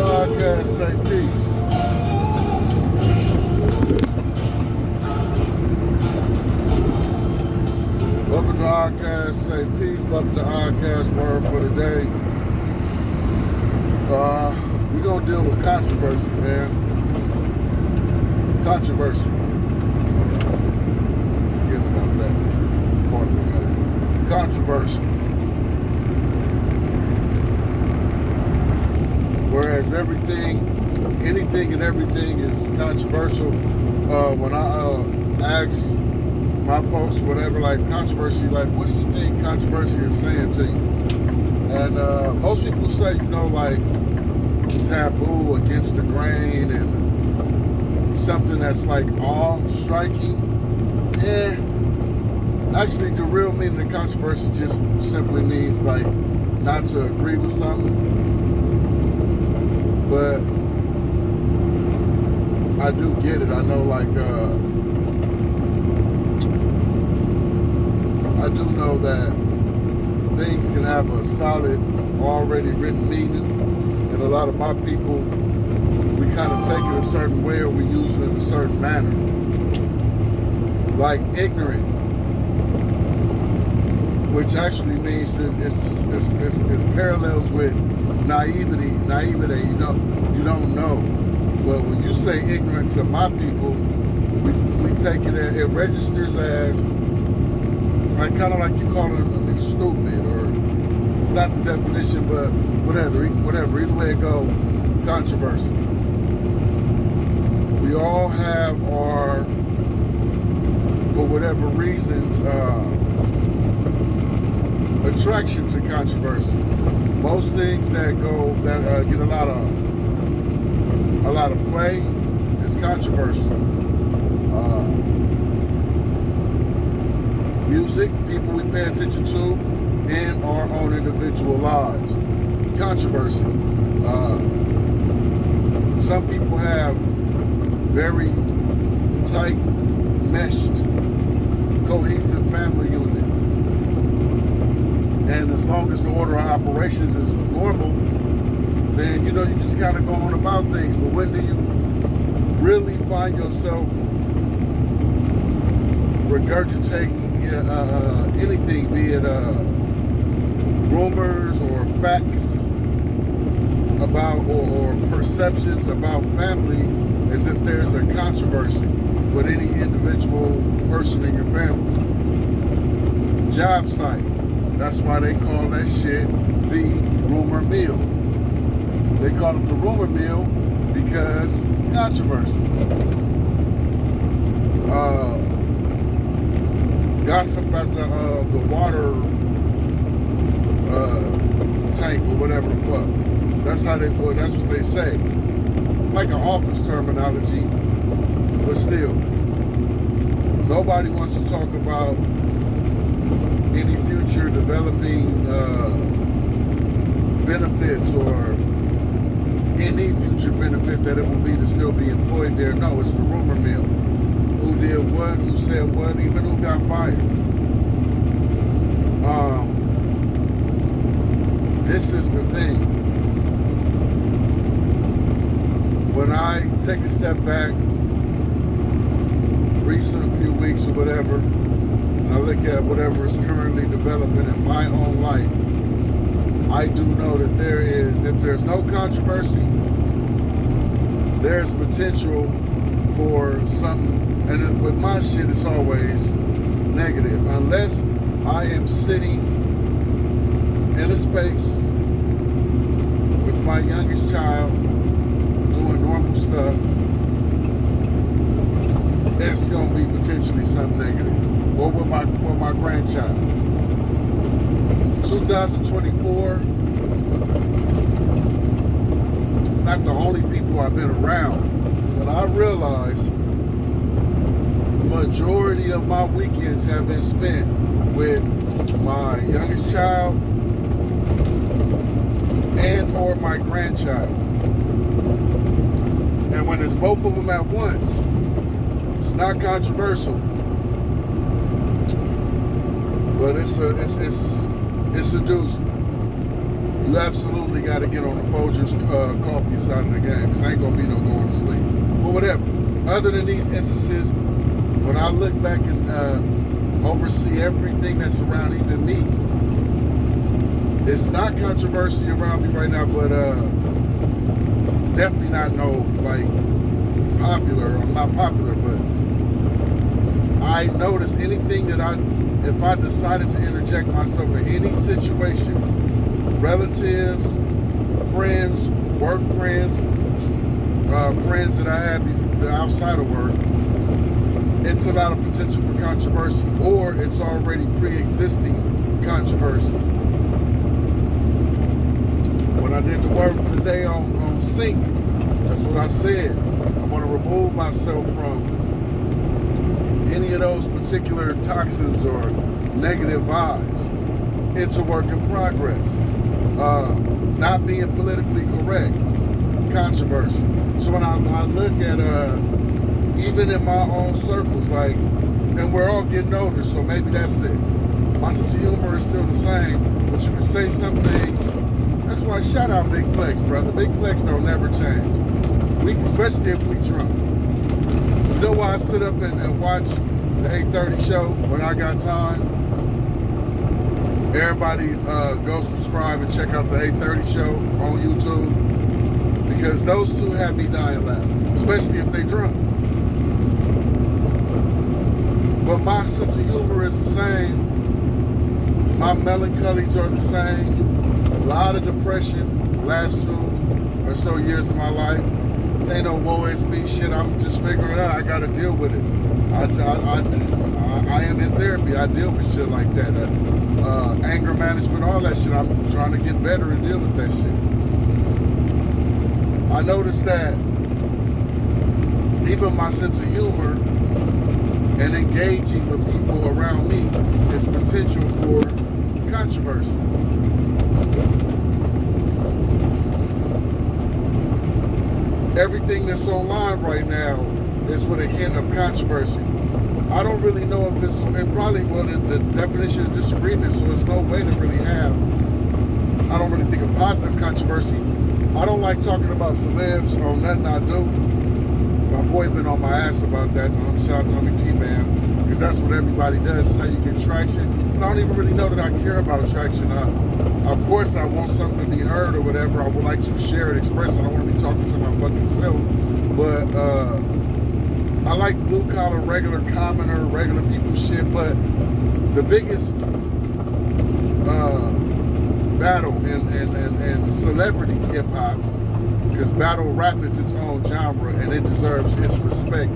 podcast say peace. BUB-IT podcast say peace. BUB-IT podcast word for the day. We're gonna deal with controversy, man. Controversy. Forgetting about that part of the day. Controversy. Whereas anything and everything is controversial. When I ask my folks, whatever, like controversy, like what do you think controversy is saying to you? And most people say, like taboo, against the grain, and something that's like awe-striking. Actually, the real meaning of controversy just simply means like not to agree with something. But I do get it. I know, like, I do know that things can have a solid, already written meaning. And a lot of my people, we kind of take it a certain way, or we use it in a certain manner. Like ignorant, which actually means that it parallels with naivety. You don't know. But when you say ignorant to my people, we take it as, it registers as like kind of like you calling them stupid, or it's not the definition, but whatever. Either way it goes, controversy. We all have our, for whatever reasons, attraction to controversy. Most things that get a lot of play is controversy. Music, people we pay attention to in our own individual lives. Controversy. Some people have very tight, meshed, cohesive family units. And as long as the order of operations is normal, then, you just kind of go on about things. But when do you really find yourself regurgitating anything, be it rumors or facts about or perceptions about family, as if there's a controversy with any individual person in your family? Job site. That's why they call that shit the rumor mill. They call it the rumor mill because controversy. Gossip about the water tank or whatever the fuck. That's what they say. Like an office terminology, but still, nobody wants to talk about any future developing benefits, or any future benefit that it will be to still be employed there. No, it's the rumor mill. Who did what, who said what, even who got fired. This is the thing. When I take a step back, recent few weeks or whatever, I look at whatever is currently developing in my own life, I do know that if there's no controversy, there's potential for something. And with my shit, it's always negative. Unless I am sitting in a space with my youngest child doing normal stuff, it's going to be potentially something negative. Or with my grandchild. 2024, it's not the only people I've been around, but I realize the majority of my weekends have been spent with my youngest child and or my grandchild. And when it's both of them at once, it's not controversial. But it's seducing. you absolutely got to get on the Folgers coffee side of the game, because ain't gonna be no going to sleep. But whatever. Other than these instances, when I look back and oversee everything that's around even me, it's not controversy around me right now, but definitely not like popular. I'm not popular, but I notice anything that if I decided to interject myself in any situation, relatives, friends, work friends, friends that I had outside of work, it's a lot of potential for controversy, or it's already pre-existing controversy. When I did the Word for the Day on sync, that's what I said. I want to remove myself from any of those particular toxins or negative vibes. It's a work in progress. Not being politically correct, controversy. So when I look at even in my own circles, like, and we're all getting older, so maybe that's it. My sense of humor is still the same, but you can say some things. That's why shout out Big Flex, brother. Big Flex don't never change. Especially if we drunk. You know why I sit up and watch the 8:30 show when I got time? Everybody go subscribe and check out the 8:30 show on YouTube, because those two have me dying laughing, especially if they drunk. But my sense of humor is the same. My melancholies are the same. A lot of depression last 2 or so years of my life. Ain't no woe is me shit. I'm just figuring it out. I got to deal with it. I am in therapy. I deal with shit like that. Anger management, all that shit. I'm trying to get better and deal with that shit. I noticed that even my sense of humor and engaging with people around me is potential for controversy. Everything that's online right now is with a hint of controversy. I don't really know if it probably, well, the definition is disagreement, so it's no way to really have, I don't really think of positive controversy. I don't like talking about celebs on nothing I do. My boy been on my ass about that. Shout out to Homie T-Man, because that's what everybody does. It's how you get traction. And I don't even really know that I care about traction. Of course, I want something to be heard or whatever. I would like to share it, express it. I don't want to be talking to my fucking self. But I like blue collar, regular commoner, regular people shit. But the biggest battle in celebrity hip hop, because battle rap is its own genre and it deserves its respect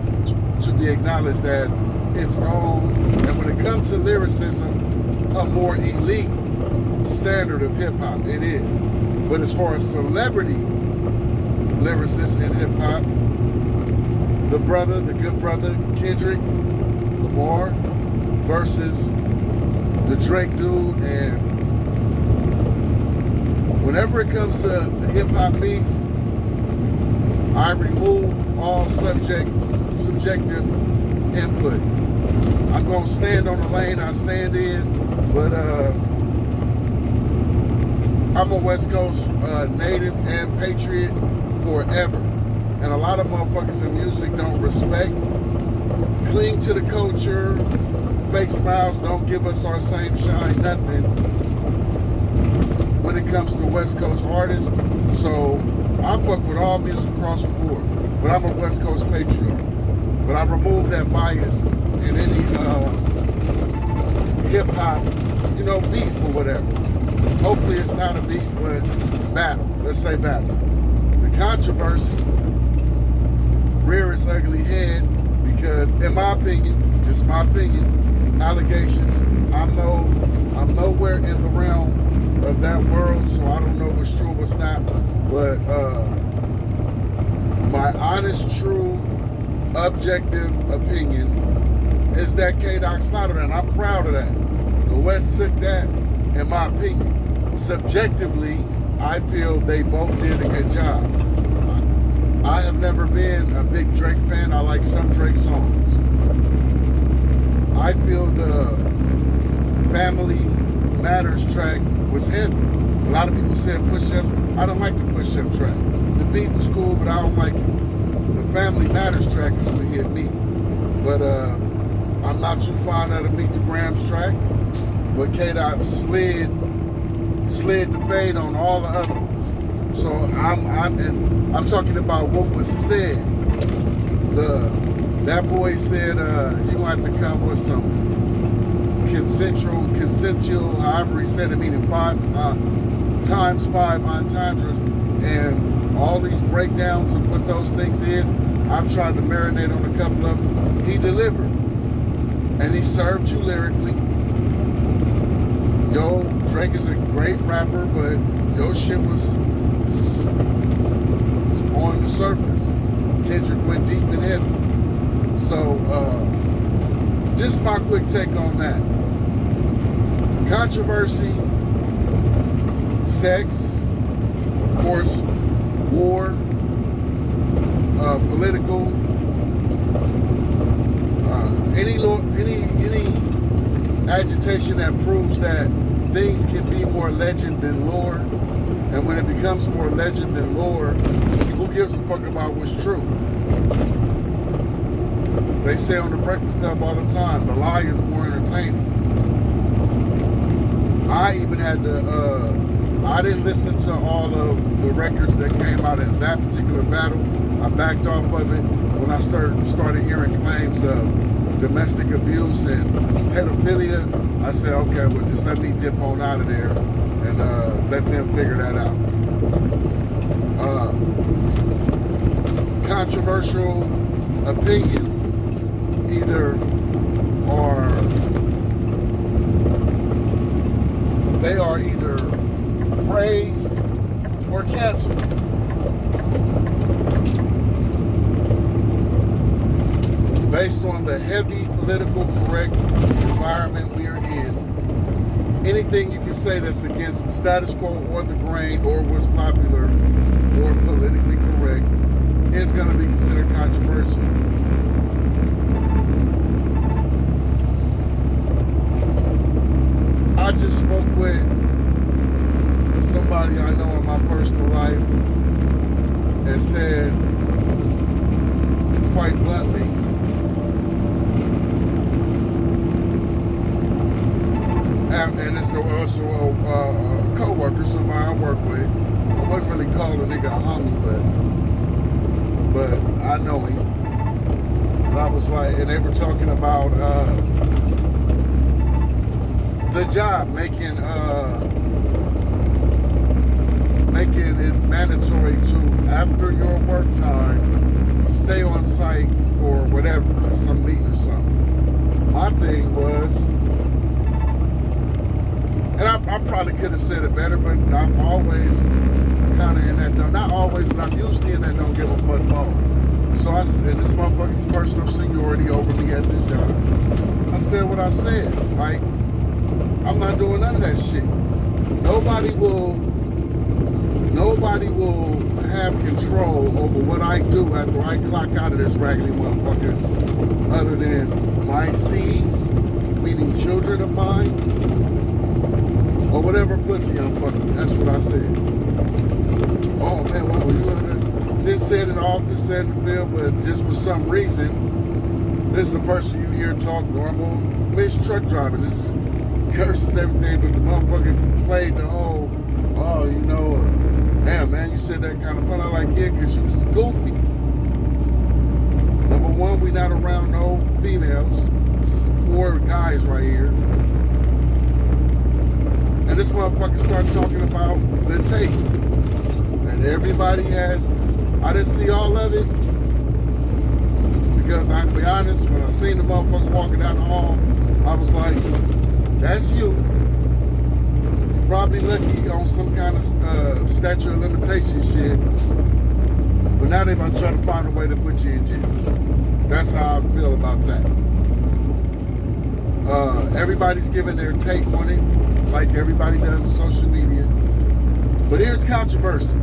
to be acknowledged as its own, and when it comes to lyricism, a more elite standard of hip hop. It is. But as far as celebrity lyricists in hip hop, the good brother Kendrick Lamar versus the Drake dude, and whenever it comes to hip hop beef, I remove all subjective input. I'm gonna stand on the lane I stand in, but I'm a West Coast native and patriot forever. And a lot of motherfuckers in music don't respect, cling to the culture, fake smiles, don't give us our same shine, nothing when it comes to West Coast artists. So I fuck with all music across the board, but I'm a West Coast patriot. But I remove that bias in any hip hop, beef or whatever. Hopefully it's not a beef, but battle. Let's say battle. The controversy rear its ugly head because, in my opinion, just my opinion, allegations. I'm nowhere in the realm of that world, so I don't know what's true, what's not. But my honest, true, objective opinion is that K-Doc slaughtered, and I'm proud of that. The West took that, in my opinion. Subjectively, I feel they both did a good job. I have never been a big Drake fan. I like some Drake songs. I feel the Family Matters track was heavy. A lot of people said push-ups. I don't like the push-up track. The beat was cool, but I don't like the Family Matters track is what hit me. But I'm not too fond of the Meet the Grams track. But K-Dot slid the fade on all the other ones. So I'm talking about what was said. That boy said you gonna have to come with some consensual, however he said it, meaning 5 times 5 entendres, and all these breakdowns of what those things is. I've tried to marinate on a couple of them. He delivered, and he served you lyrically. Yo, Drake is a great rapper, but your shit was on the surface. Kendrick went deep and heavy. So, just my quick take on that. Controversy, sex, of course, war, political, any agitation that proves that things can be more legend than lore, and when it becomes more legend than lore, who gives a fuck about what's true? They say on the Breakfast Club all the time, the lie is more entertaining. I even had to, I didn't listen to all of the records that came out in that particular battle. I backed off of it when I started hearing claims of domestic abuse and pedophilia. I said, okay, well, just let me dip on out of there and let them figure that out. Controversial opinions either are either praised or canceled. Based on the heavy political correct environment we are in, anything you can say that's against the status quo or the grain or what's popular or politically correct is going to be considered controversial. I just spoke with somebody I know in my personal life and said quite bluntly, and it's also a co-worker, somebody I work with. I wouldn't really call the nigga a homie, but I know him. And I was like, and they were talking about the job, making it mandatory to, after your work time, stay on site for whatever, some meeting or something. My thing was, and I probably could have said it better, but I'm always kind of in that, not always, but I'm usually in that don't give a fuck mode. So I said, this motherfucker's a person of seniority over me at this job. I said what I said. Like, I'm not doing none of that shit. Nobody will have control over what I do after I clock out of this raggedy motherfucker, other than my seeds, meaning children of mine, or whatever pussy I'm fucking. That's what I said. Oh man, what were you under? Didn't say it in the office, said in the field, but just for some reason, this is the person you hear talk normal. It's truck driving. This curses everything, but the motherfucker played the whole, oh, you know, damn man, you said that kind of fun. I like, yeah, because you was goofy. Number one, we not around no females. This is 4 guys right here. And this motherfucker started talking about the tape. And everybody has, I didn't see all of it. Because I can be honest, when I seen the motherfucker walking down the hall, I was like, that's you. You're probably lucky on some kind of statute of limitation shit. But now they about to try to find a way to put you in jail. That's how I feel about that. Everybody's giving their take on it, like everybody does on social media. But here's controversy.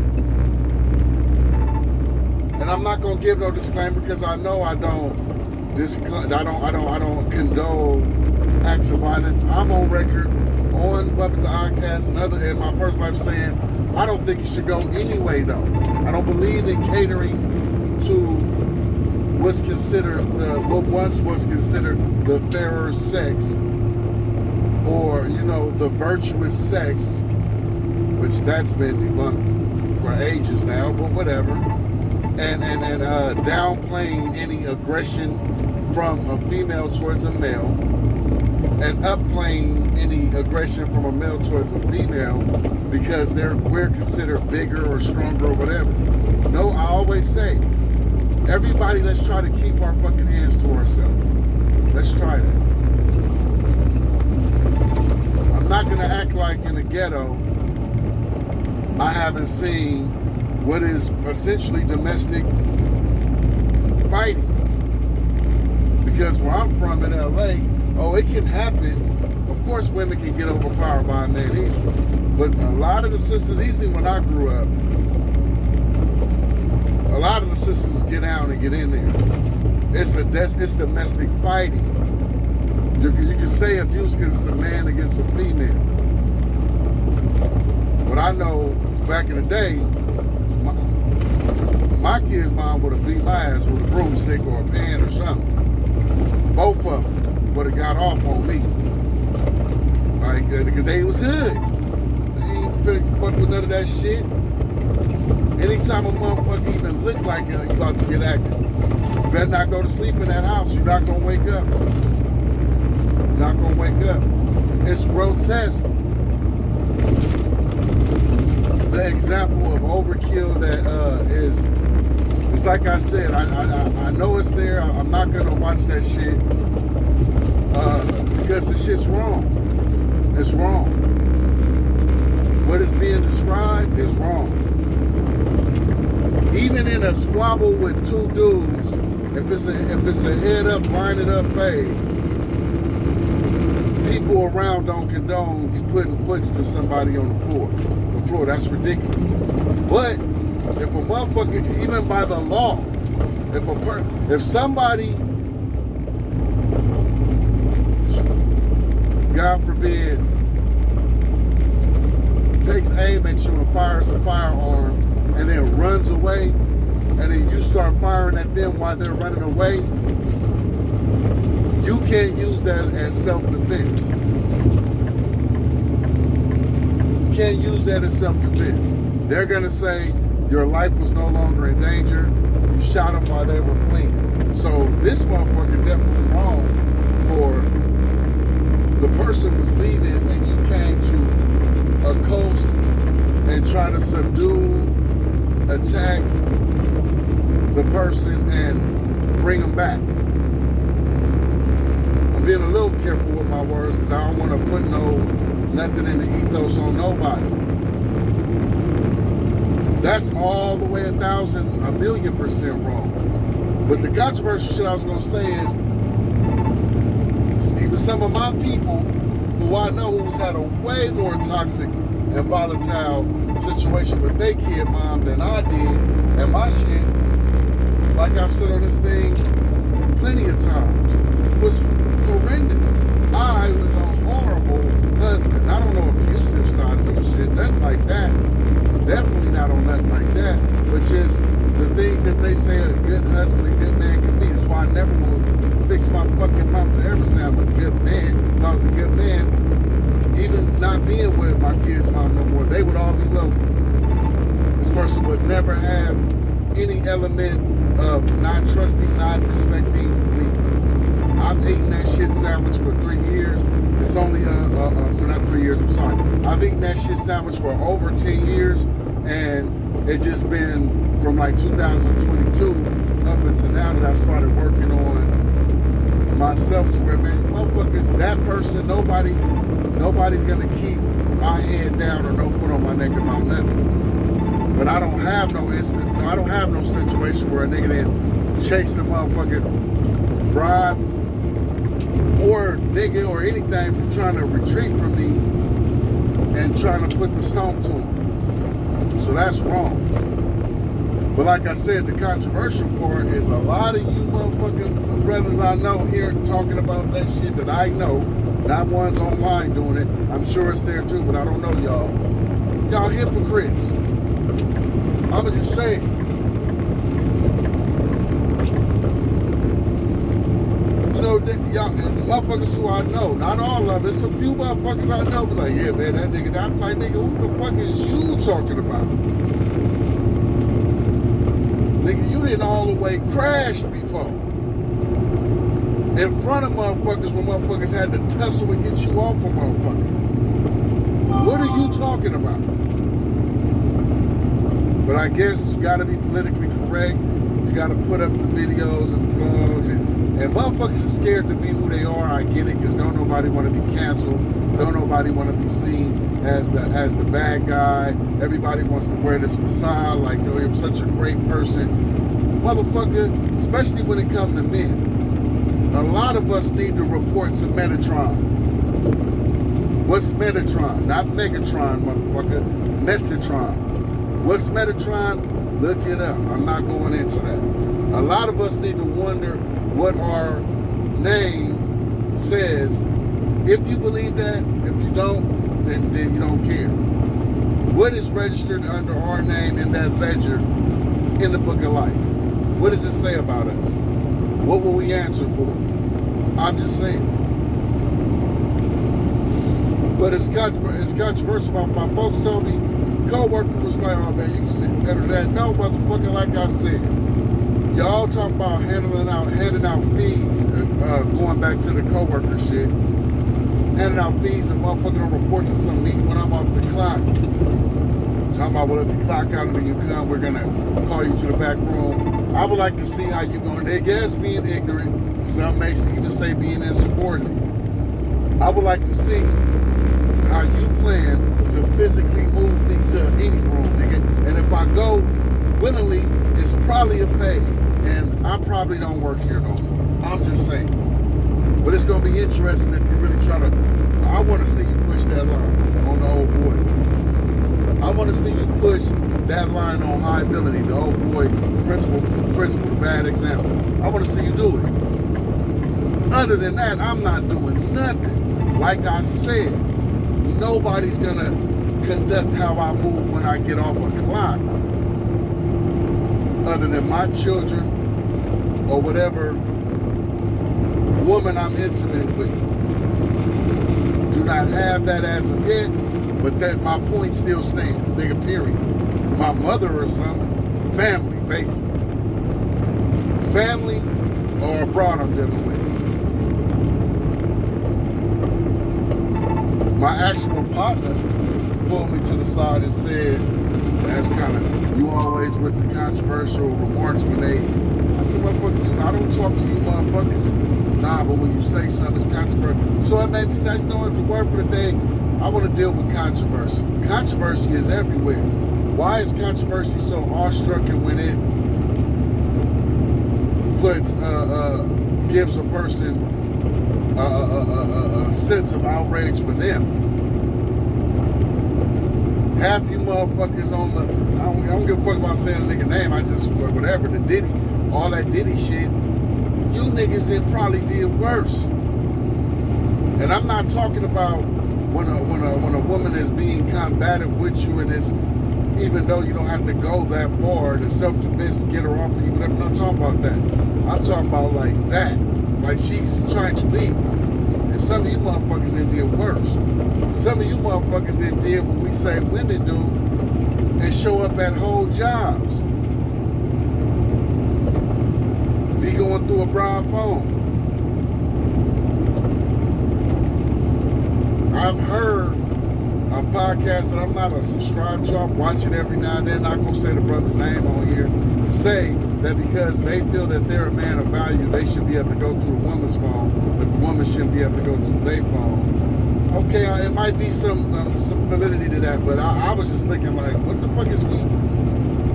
And I'm not gonna give no disclaimer because I know I don't condone acts of violence. I'm on record on BUB-IT the Oddcast and my personal life saying, I don't think you should go anyway though. I don't believe in catering to what's considered what once was considered the fairer sex, or the virtuous sex, which that's been debunked for ages now, but whatever. And downplaying any aggression from a female towards a male, and upplaying any aggression from a male towards a female because we're considered bigger or stronger or whatever. No, I always say, everybody, let's try to keep our fucking hands to ourselves. Let's try that. I'm not gonna act like in the ghetto I haven't seen what is essentially domestic fighting. Because where I'm from in LA, it can happen. Of course women can get overpowered by a man easily. But a lot of the sisters, easily when I grew up, a lot of the sisters get down and get in there. It's domestic fighting. You can say abuse because it's a man against a female. But I know back in the day, my kid's mom would have beat my ass with a broomstick or a pan or something. Both of them would have got off on me. Like, because they was hood. They ain't fuck with none of that shit. Anytime a motherfucker even look like you about to get active, you better not go to sleep in that house. You're not going to wake up. You're not going to wake up. It's grotesque. The example of overkill that is, it's like I said, I know it's there. I'm not going to watch that shit because the shit's wrong. It's wrong. What is being described is wrong. Even in a squabble with two dudes, if it's a head up, line it up fade, people around don't condone you putting foots to somebody on the floor. That's ridiculous. But if a motherfucker, even by the law, if somebody, God forbid, takes aim at you and fires a firearm and then runs away, and then you start firing at them while they're running away, you can't use that as self-defense. You can't use that as self-defense. They're gonna say your life was no longer in danger. You shot them while they were fleeing. So this motherfucker definitely wrong for the person was leaving and you came to a coast and try to subdue, attack the person and bring them back. I'm being a little careful with my words because I don't want to put nothing in the ethos on nobody. That's all the way 1,000,000,000% wrong. But the controversial shit I was going to say is, even some of my people who I know who's had a way more toxic and volatile situation with their kid mom than I did, and my shit, like I've said on this thing plenty of times, was horrendous. I was a horrible husband. I don't know abusive side of them shit, nothing like that. Definitely not on nothing like that. But just the things that they say a good husband, a good man can be. That's why I never will fix my fucking mouth to ever say I'm a good man. If I was a good man, even not being with my kids' mom no more, they would all be welcome. This person would never have any element of not trusting, not respecting me. I've eaten that shit sandwich for 3 years. It's only, not 3 years, I'm sorry. I've eaten that shit sandwich for over 10 years, and it's just been from like 2022 up until now that I started working on myself to where, man, motherfuckers, that person, nobody's gonna keep my head down or no foot on my neck about nothing. But I don't have no situation where a nigga then chase the motherfucking bride or nigga or anything from trying to retreat from me and trying to put the stomp to him. So that's wrong. But like I said, the controversial part is a lot of you motherfucking brothers I know here talking about that shit that I know Not ones online doing it. I'm sure it's there too, but I don't know y'all. Y'all hypocrites. I'ma just say it. You know, y'all, motherfuckers who I know, not all of it, it's a few motherfuckers I know, be like, yeah, man, that nigga, I'm like, nigga, who the fuck is you talking about? Nigga, you didn't all the way crash before. In front of motherfuckers when motherfuckers had to tussle and get you off a motherfucker. What are you talking about? But I guess you gotta be politically correct. You gotta put up the videos and vlogs and motherfuckers are scared to be who they are. I get it, because don't nobody want to be canceled. Don't nobody want to be seen as the bad guy. Everybody wants to wear this facade like, yo, I'm such a great person. Motherfucker, especially when it comes to men. A lot of us need to report to Metatron. What's Metatron? Not Megatron, motherfucker. Metatron. What's Metatron? Look it up. I'm not going into that. A lot of us need to wonder what our name says. If you believe that, if you don't, then you don't care. What is registered under our name in that ledger in the book of life? What does it say about us? What will we answer for? I'm just saying. But it's controversial. My folks told me, co-worker was like, oh man, you can sit better than that. No, motherfucker, like I said. Y'all talking about handing out fees, going back to the co-worker shit. Handing out fees and motherfucker don't report to some meeting when I'm off the clock. Talking about, well, if you clock out and you come, we're gonna call you to the back room. I would like to see how you going. They guess being ignorant. Some may even say being insubordinate. I would like to see how you plan to physically move me to any room, nigga. And if I go willingly, it's probably a fade. And I probably don't work here no more. I'm just saying. But it's gonna be interesting if you really try to. I want to see you push that line on the old boy. I want to see you push that line on high ability, the old boy principle, bad example. I want to see you do it. Other than that, I'm not doing nothing. Like I said, nobody's gonna conduct how I move when I get off a clock, other than my children or whatever woman I'm intimate with. Do not have that as of yet, but that my point still stands, nigga, period. My mother or something, family, basically. Family or a broad I'm dealing with. My actual partner pulled me to the side and said, that's kind of, you always with the controversial remarks when they, I said, motherfucker, I don't talk to you motherfuckers. Nah, but when you say something, it's controversial. So it made me say, you know what, the word for the day, I want to deal with controversy. Controversy is everywhere. Why is controversy so awestrucking when it puts, gives a person a sense of outrage for them? Half you motherfuckers on the, I don't give a fuck about saying a nigga name, I just, whatever, the Diddy, all that Diddy shit, you niggas probably did worse. And I'm not talking about when a woman is being combative with you and it's, even though you don't have to go that far to self-defense to get her off of you, whatever. I'm not talking about that. I'm talking about like that. Like she's trying to leave. And some of you motherfuckers then did worse. Some of you motherfuckers then did what we say women do and show up at whole jobs. Be going through a broad phone. I've heard a podcast that I'm not a subscribe to, I watch it every now and then, not gonna say the brother's name on here, say that because they feel that they're a man of value, they should be able to go through a woman's phone, but the woman shouldn't be able to go through their phone. Okay, it might be some validity to that, but I was just thinking like, what the fuck is we?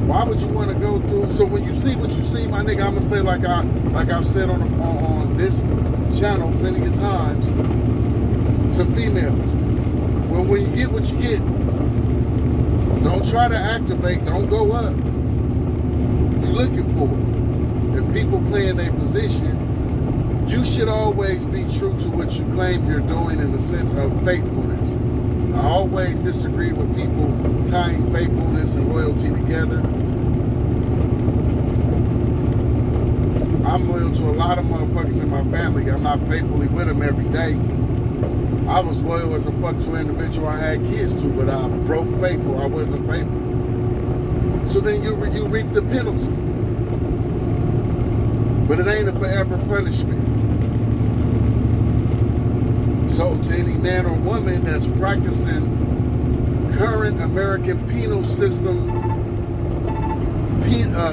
Why would you want to go through? So when you see what you see, my nigga, I'm gonna say like I've said on this channel plenty of times to females. When you get what you get, don't try to activate, don't go up. You're looking for it. If people play in their position, You should always be true to what you claim you're doing in the sense of faithfulness. I always disagree with people tying faithfulness and loyalty together. I'm loyal to a lot of motherfuckers in my family. I'm not faithfully with them every day. I was loyal as a fuck to an individual I had kids to, but I broke faithful. I wasn't faithful. So then you reap the penalty. But it ain't a forever punishment. So to any man or woman that's practicing current American penal system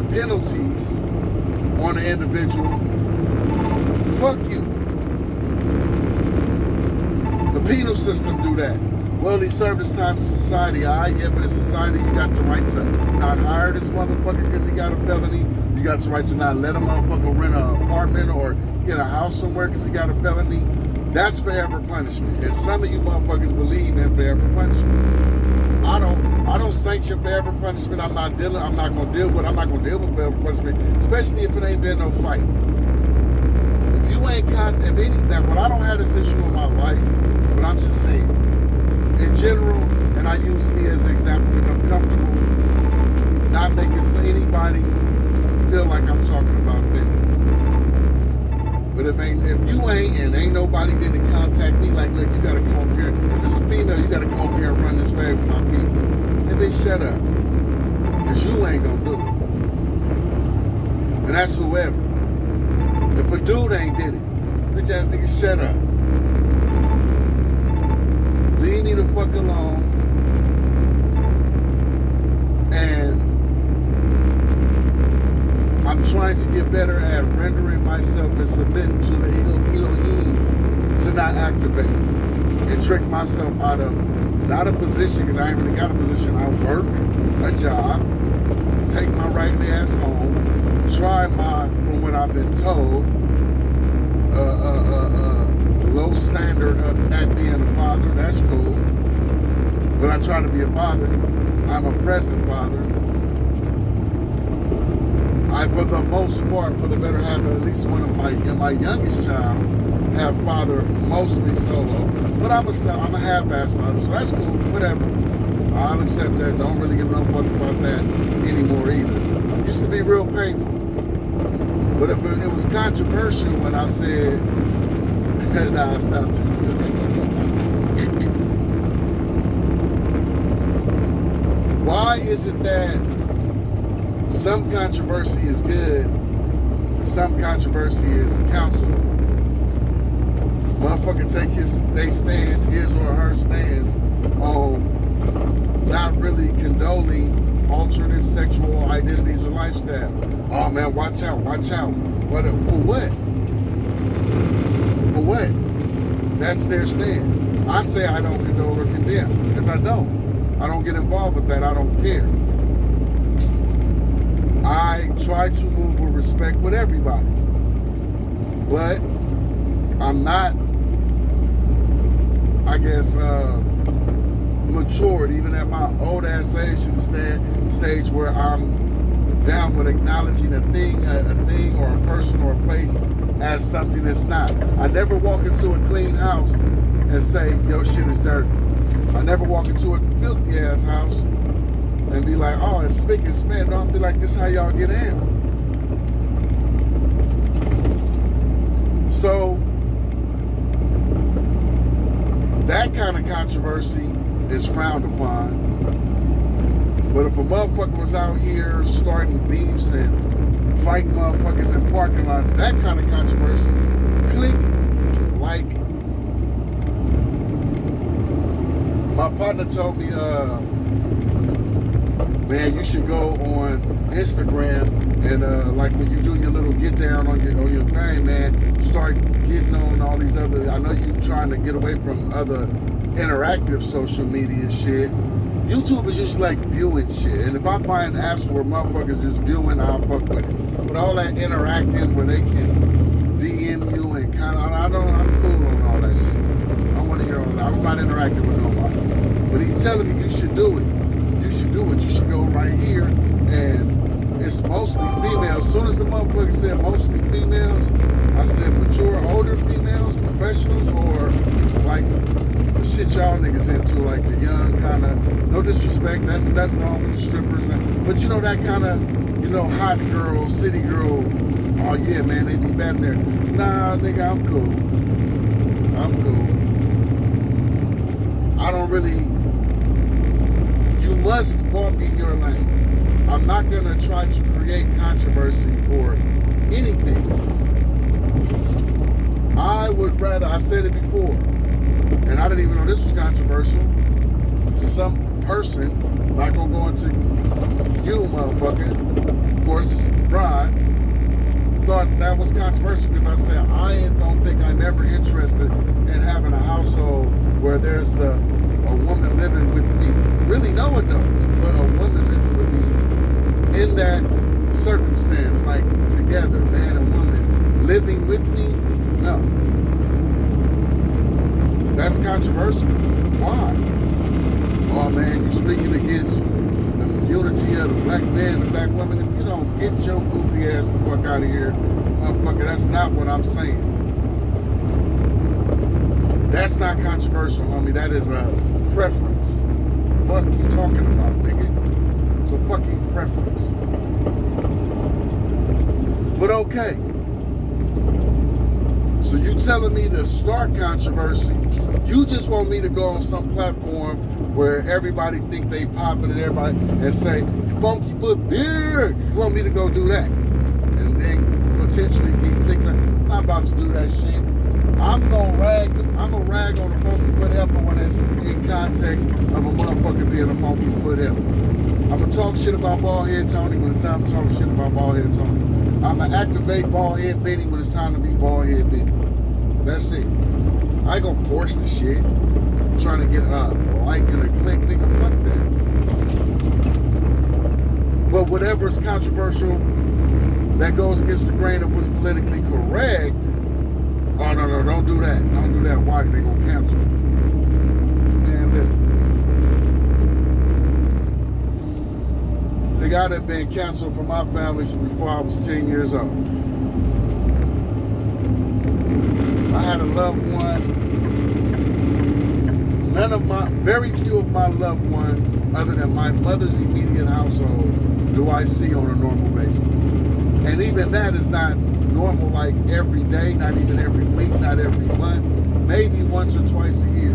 penalties on an individual, fuck you. The penal system do that. Well, he served his time to society. Yeah, but in society you got the right to not hire this motherfucker because he got a felony. You got the right to not let a motherfucker rent an apartment or get a house somewhere because he got a felony. That's forever punishment. And some of you motherfuckers believe in forever punishment. I don't sanction forever punishment. I'm not gonna deal with forever punishment, especially if it ain't been no fight. If you ain't well, I don't have this issue in my life, but I'm just saying, in general, and I use me as an example because I'm comfortable not making anybody feel like I'm talking about them. But if you ain't nobody didn't contact me like, look, you gotta come up here. If it's a female, you gotta come up here and run this fag with my people. And they shut up. Cause you ain't gonna do it. And that's whoever. If a dude ain't did it, bitch ass nigga, shut up. Leave me the fuck alone. And I'm trying to get better at rendering myself and submitting to the Elohim to not activate and trick myself out of not a position, because I ain't really got a position. I work a job, take my right ass home, try from what I've been told, low standard at being a father. That's cool. But I try to be a father. I'm a present father. For the most part, for the better half of at least one of my youngest child, have father mostly solo. But I'm a half-ass father, so that's cool, whatever. I'll accept that. Don't really give no fucks about that anymore either. Used to be real painful. But if it was controversial when I said, nah, I stopped. Why is it that some controversy is good, some controversy is counselable? Motherfucker take his or her stance on not really condoning alternate sexual identities or lifestyle. Oh man, watch out. For what? For what? That's their stand. I say I don't condone or condemn, because I don't. I don't get involved with that. I don't care. I try to move with respect with everybody. But I'm not, I guess, matured, even at my old ass age, to the stage where I'm down with acknowledging a thing or a person or a place as something that's not. I never walk into a clean house and say, yo, shit is dirty. I never walk into a filthy ass house and be like, oh, it's spick and span. No, I'll be like, this is how y'all get in. So that kind of controversy is frowned upon. But if a motherfucker was out here starting beefs and fighting motherfuckers in parking lots, that kind of controversy, click, like. My partner told me, man, you should go on Instagram and like when you do your little get down on your thing, man, start getting on all these other. I know you trying to get away from other interactive social media shit. YouTube is just like viewing shit, and if I find apps where motherfuckers just viewing, I'll fuck with it. But all that interacting where they can DM you and kind of, I'm cool on all that shit. I want to hear all that. I'm not interacting with nobody. But he's telling me you should do it. You should do it. You should go right here, and it's mostly females. As soon as the motherfucker said mostly females, I said mature, older females, professionals, or like the shit y'all niggas into, like the young kind of, no disrespect, nothing wrong with the strippers, but you know that kind of, you know, hot girl, city girl. Oh yeah, man, they be bad in there. Nah, nigga, I'm cool. I don't really. You must walk in your lane. I'm not gonna try to create controversy for anything. I would rather. I said it before, and I didn't even know this was controversial to some person. Not gonna go into you, motherfucker. Of course, Brian thought that was controversial because I said I don't think I'm ever interested in having a household where there's a woman living with me. Really no adult, but a woman living with me in that circumstance, like together, man and woman living with me. No, that's controversial. Why? Oh man, you're speaking against the unity of the black man, the black woman. If you don't get your goofy ass the fuck out of here, motherfucker, that's not what I'm saying. That's not controversial, homie. That is a preference. Fuck you talking about, nigga? It's a fucking preference. But okay. So you telling me to start controversy? You just want me to go on some platform where everybody think they popping and everybody and say funky foot big. You want me to go do that and then potentially be thinking I'm not about to do that shit. I'm gonna rag on a funky foot heifer when it's in context of a motherfucker being a funky foot heifer. I'm gonna talk shit about bald head Tony when it's time to talk shit about bald head Tony. I'm gonna activate bald head Benny when it's time to be bald head Benny. That's it. I ain't gonna force the shit. I'm trying to get a like and a click, nigga. Fuck that. But whatever's controversial that goes against the grain of what's politically correct. Oh, no, don't do that. Don't do that. Why? They gonna cancel. Man, listen. Nigga, I'd have been canceled from my family before I was 10 years old. I had a loved one. Very few of my loved ones, other than my mother's immediate household, do I see on a normal basis. And even that is not normal like every day, not even every week, not every month, maybe once or twice a year,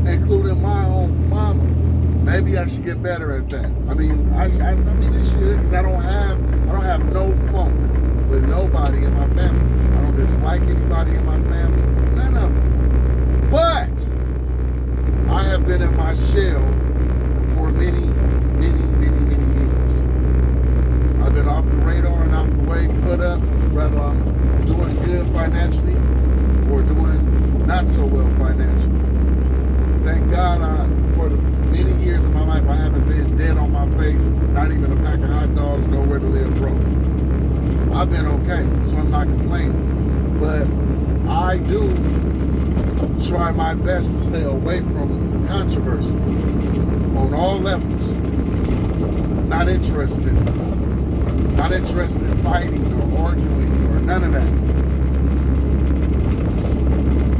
including my own mama. Maybe I should get better at that. I mean, I mean it should, because I don't have no funk with nobody in my family. I don't dislike anybody in my family, none of them. But I have been in my shell for many years. I've been off the radar and out the way, put up, whether I'm doing good financially or doing not so well financially. Thank God for the many years of my life, I haven't been dead on my face, not even a pack of hot dogs, nowhere to live broke. I've been okay, so I'm not complaining. But I do try my best to stay away from controversy on all levels. Not interested in it. Not interested in fighting or arguing or none of that.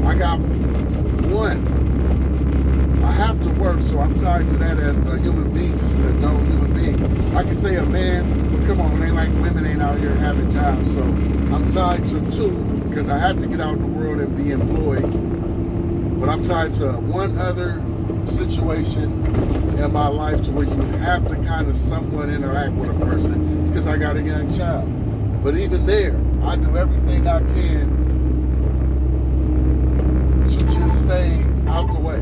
I got one. I have to work, so I'm tied to that as a human being, just an adult human being. I can say a man, but come on, it ain't like women ain't out here having jobs, so I'm tied to two, because I have to get out in the world and be employed. But I'm tied to one other situation in my life to where you have to kind of somewhat interact with a person. It's because I got a young child. But even there, I do everything I can to just stay out the way.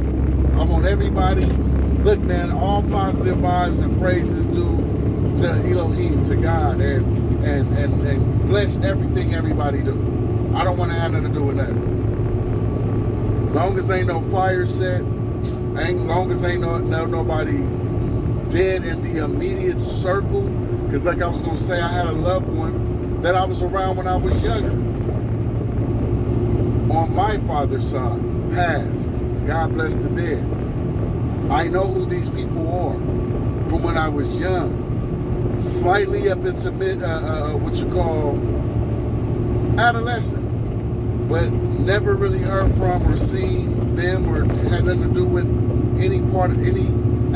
I want everybody, look man, all positive vibes and praises due to Elohim, to God, and bless everything everybody do. I don't want to have nothing to do with that. Long as ain't no fire set, long as ain't nobody dead in the immediate circle, because like I was going to say, I had a loved one that I was around when I was younger. On my father's side, passed. God bless the dead. I know who these people are from when I was young. Slightly up into what you call adolescent, but never really heard from or seen them or had nothing to do with any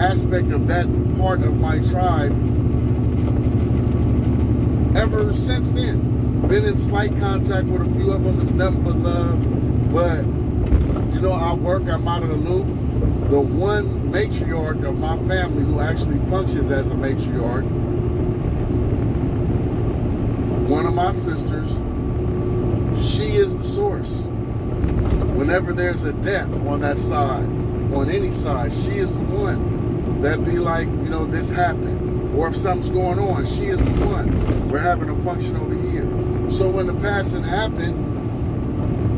aspect of that part of my tribe ever since then. Been in slight contact with a few of them. It's nothing but love. But, you know, I work, I'm out of the loop. The one matriarch of my family who actually functions as a matriarch, one of my sisters, she is the source. Whenever there's a death on that side, on any side, she is the one that be like, you know, this happened. Or if something's going on, she is the one. We're having a function over here. So when the passing happened,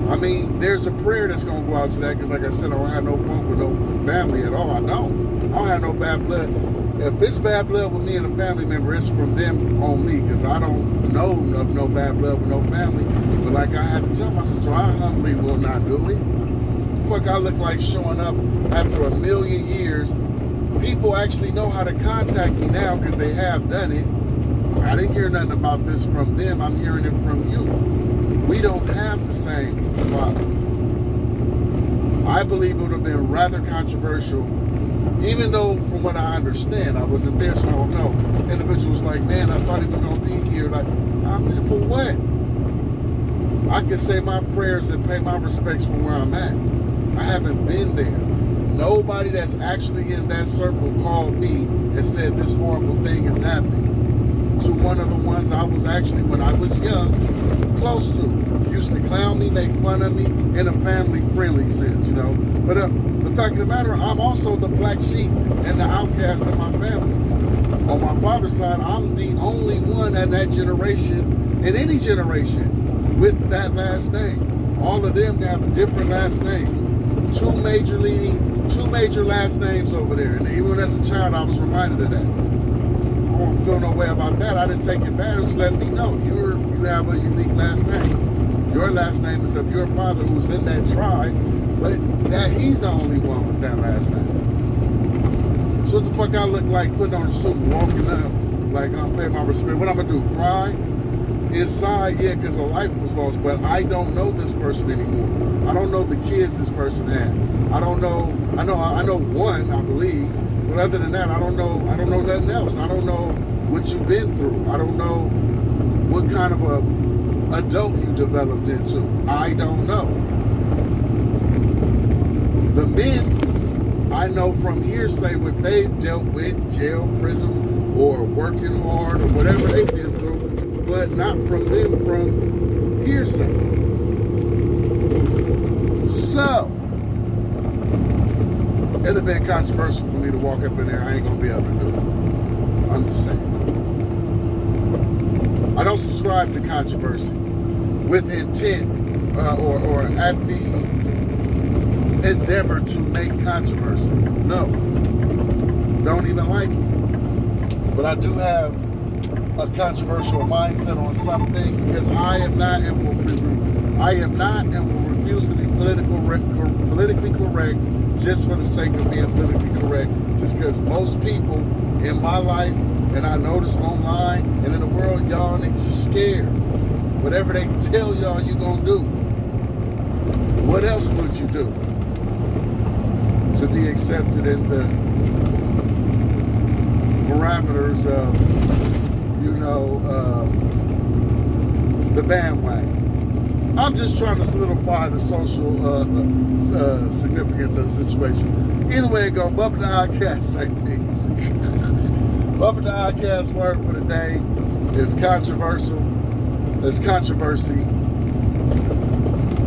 I mean, there's a prayer that's going to go out to that, because like I said, I don't have no funk with no family at all. I don't have no bad blood. If it's bad blood with me and a family member, it's from them on me, because I don't know of no bad blood with no family. But like I had to tell my sister, I humbly will not do it. Fuck, I look like showing up after 1 million years. People actually know how to contact me now because they have done it. I didn't hear nothing about this from them. I'm hearing it from you. We don't have the same father. I believe it would have been rather controversial, even though from what I understand, I wasn't there, so I don't know. Individuals like, man, I thought he was going to be here. Like, I mean, for what? I can say my prayers and pay my respects from where I'm at. I haven't been there. Nobody that's actually in that circle called me and said this horrible thing is happening. To one of the ones I was actually, when I was young, close to. Used to clown me, make fun of me, in a family-friendly sense, you know. But the fact of the matter, I'm also the black sheep and the outcast of my family. On my father's side, I'm the only one at that generation, in any generation, with that last name. All of them have different last names. Two major last names over there. And even as a child, I was reminded of that. I don't feel no way about that. I didn't take it bad. It just let me know you have a unique last name. Your last name is of your father who was in that tribe, but that he's the only one with that last name. So what the fuck I look like putting on a suit and walking up like I'm paying my respect? What I'm gonna do? Cry? Inside, yeah, because a life was lost, but I don't know this person anymore. I don't know the kids this person had. I know one, I believe, but other than that, I don't know nothing else. I don't know what you've been through. I don't know what kind of a adult you developed into. I don't know. The men, I know from hearsay what they've dealt with, jail, prison, or working hard, or whatever they've been through, but not from them, from hearsay. So, it'd have been controversial for me to walk up in there. I ain't gonna be able to do it. I'm just saying. I don't subscribe to controversy with intent or at the endeavor to make controversy. No. Don't even like it. But I do have a controversial mindset on some things because I am not and will refuse to be politically correct just for the sake of being politically correct. Just because most people in my life, and I notice online and in the world, y'all niggas are scared. Whatever they tell y'all you gonna do, what else would you do to be accepted in the parameters of, the bandwagon? I'm just trying to solidify the social significance of the situation. Either way it go, BUB-IT the Outcast, say peace. BUB-IT the Outcast word for the day is controversial. It's controversy.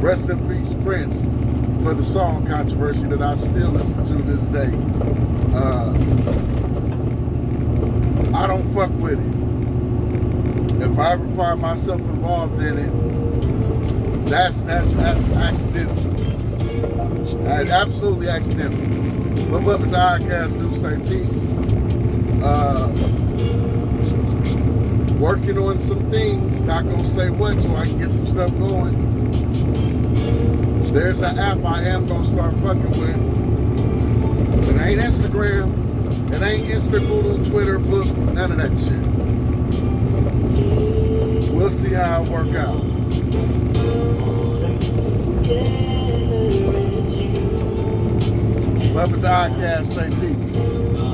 Rest in peace, Prince, for the song Controversy that I still listen to this day. I don't fuck with it. If I ever find myself involved in it, that's accidental. Absolutely accidental. But BUB-IT the Outcast do say peace. Working on some things, not gonna say what, so I can get some stuff going. There's an app I am gonna start fucking with. It ain't Instagram, it ain't Google, Twitter, book, none of that shit. We'll see how it work out. BUB-IT say peace.